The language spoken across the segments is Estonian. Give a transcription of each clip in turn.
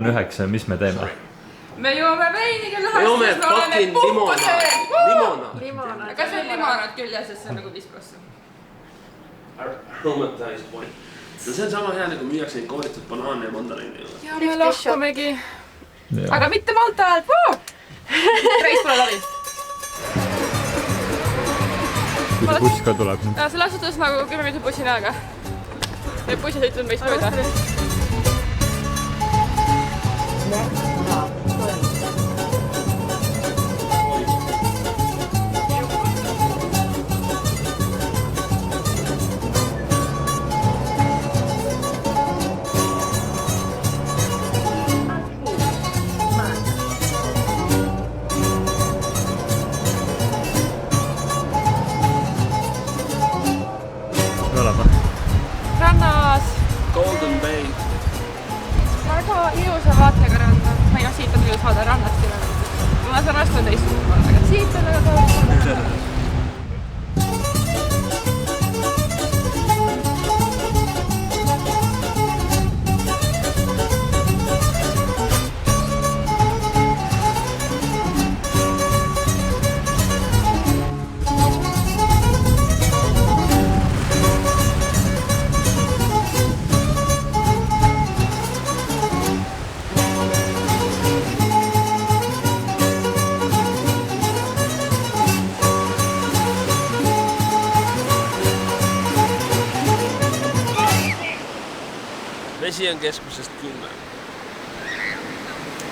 9, mis me teeme? Me joome veini kell 9. Me joome fucking limonaad. Aga see on limonaad küll ja sest see on nagu 5%. Aromatized wine. See on sama hea nagu müüakse neid kooritud banaane ja mandariini. Ja me lahkumegi. Aga mitte Malta ajalt. Reis pole läbi. Kui buss ka tuleb. Selles suhtes nagu 10 minutit bussin aega. Need bussid ütlevad meist mööda. Rannas! Golden Bay. Väga ilusa vaatega randa. Ma ei siit on ilus vaade rannast üle. Ma saan rastan teistsugune vaade, aga siit on väga tohutu. Vesi on keskusest külme.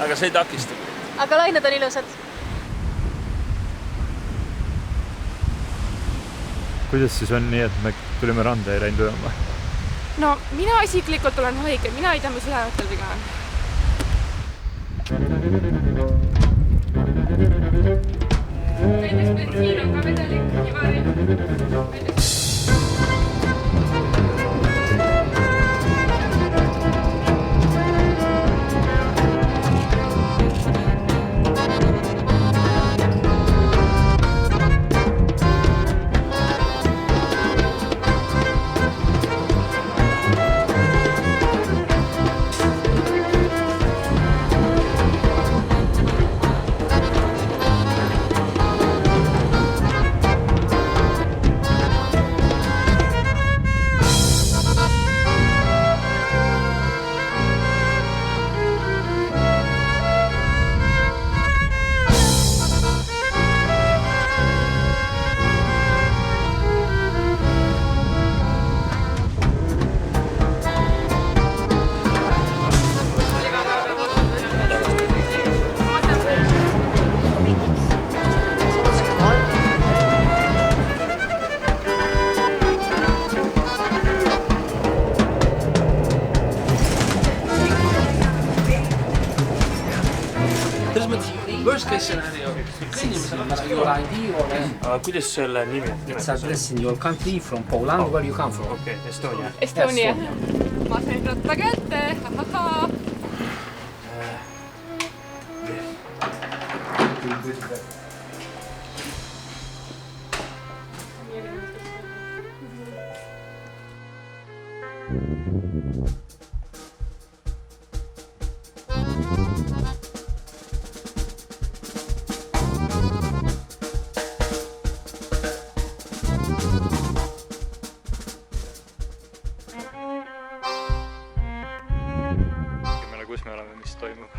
Aga see ei takista. Aga lained on ilusad. Kuidas siis on nii, et me tulime randa ja läinud ujama? No, mina isiklikult olen haige. Mina ei tea, mis lähevatel viga on. Näiteks bensiin on ka vedelik ja vari. Worst case scenario. Kuidas selle nimi? It's address in your country from Poland, where you come from. Okay, Estonia. Estonia. Ma sain ratta kätte. Hahaha. Kus me oleme, mis toimub?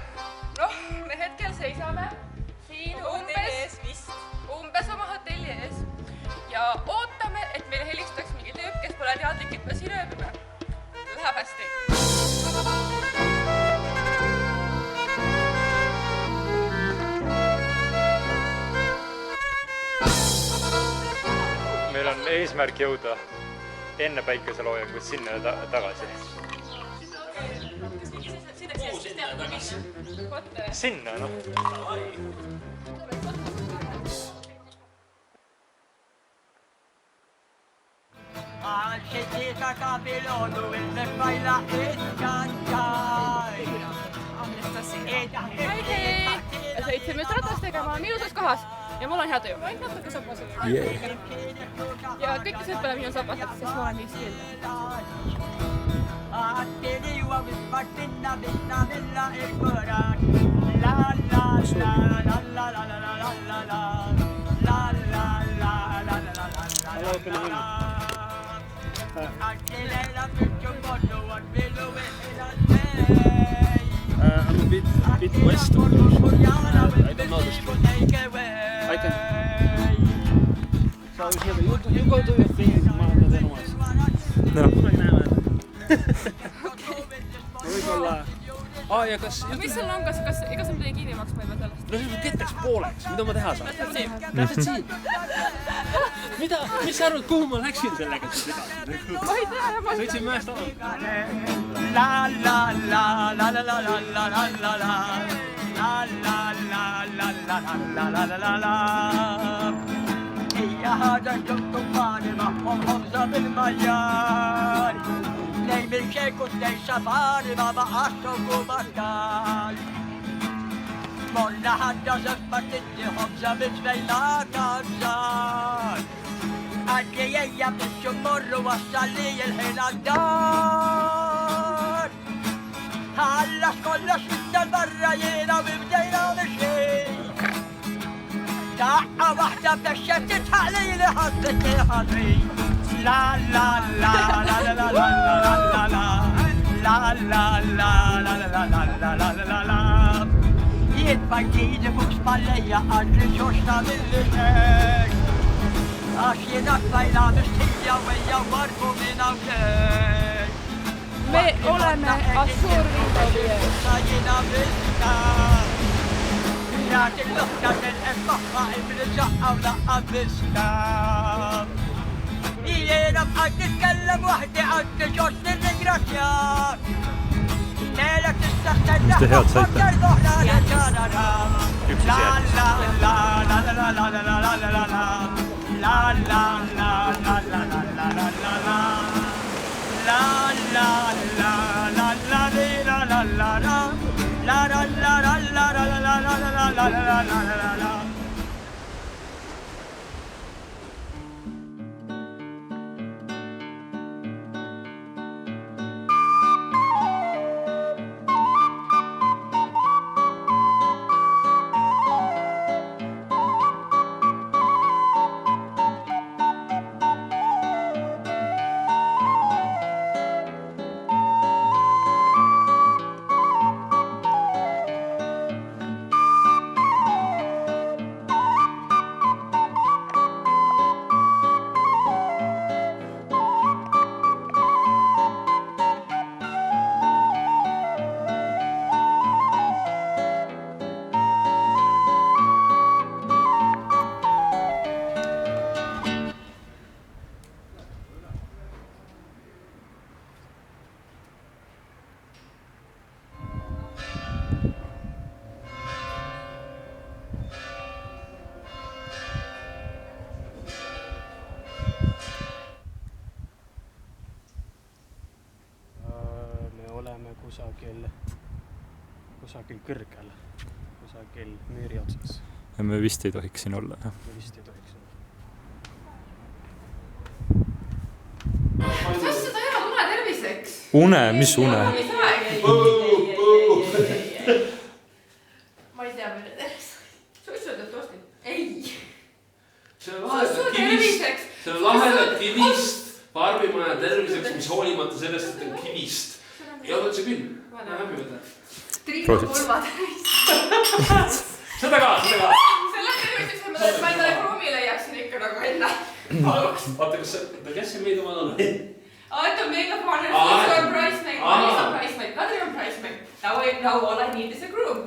Noh, me hetkel seisame siin umbes oma hotelli ees ja ootame, et meile helistaks mingi tüüp, kes pole teadlik, et me siin ööbime. Läheb hästi. Meil on eesmärk jõuda enne päikeseloojangut sinna tagasi. Sinna, noh. Me sõitsime just ratast tegema ilusas kohas ja mul on hea tuju. Ainult natuke sapased. Ja kõik sõpele minu sapased, sest ma olen nii stiil. I'm a bit west of you. I don't know the street. I can. So you go do your thing. Ma teen omas. Kunagi näeme. Võib-olla. Ja kas... Mis seal on? Ega sa midagi kinni maksma juba sellest? No see kettaks pooleks. Mida ma teha saan? Täpselt siin. Mida? Mis sa arvad, kuhu ma läksin sellega? Ma ei tea. Ma sõitsin mäest alla. La la la la la la la la la la la la la la la la la la la هي هذا الجنط الظالمة ومحافظة بالمجال نايم الشيك وليس فارمة بعشق ومكان مرة حتى زفت خبزة بسبيلا كنزان أجيي بالشمر وصل لي الحين الدار هلش كلش من البرايين وبدينا نمشي ساعة واحدة بتشتت علي لحظة الحظي لا لا لا لا لا لا لا لا لا لا لا لا لا لا لا Jedvagidet buksballeja aldri kjørsta villig Asjenat veilames tilja veia var på min avgøy Me oleme Assurviidovie. Läätin luhtasen en vahva imrisa avla avista Ienam أتتكلم وحدي عد جوست الرجراتيا ليلة تستخدم لحظة فكر ظهران الجارة لا لا لا لا لا لا لا لا لا لا لا لا لا لا لا لا لا لا kusagil kõrgel, kusagil müüri otsas. Me vist ei tohiks siin olla. Me vist ei tohiks olla. Sa seda hea une terviseks? Une? Mis une? Ma ei tea, mille terviseks. Sa võid öelda, et ostin? Ei. See on lahedad kivist farmimaja terviseks, mis hoolimata sellest, et on kivist. Ei ole üldse küll. Ma häbi võtta. Triinu pulva terviseks. Seda ka. Selle terviseks on ma endale kroomi leiaksin ikka nagu enne. Vaata, kes see meid omad on? Et on makeup artist, on price mate, Kadri on price mate. Now all I need is a groom.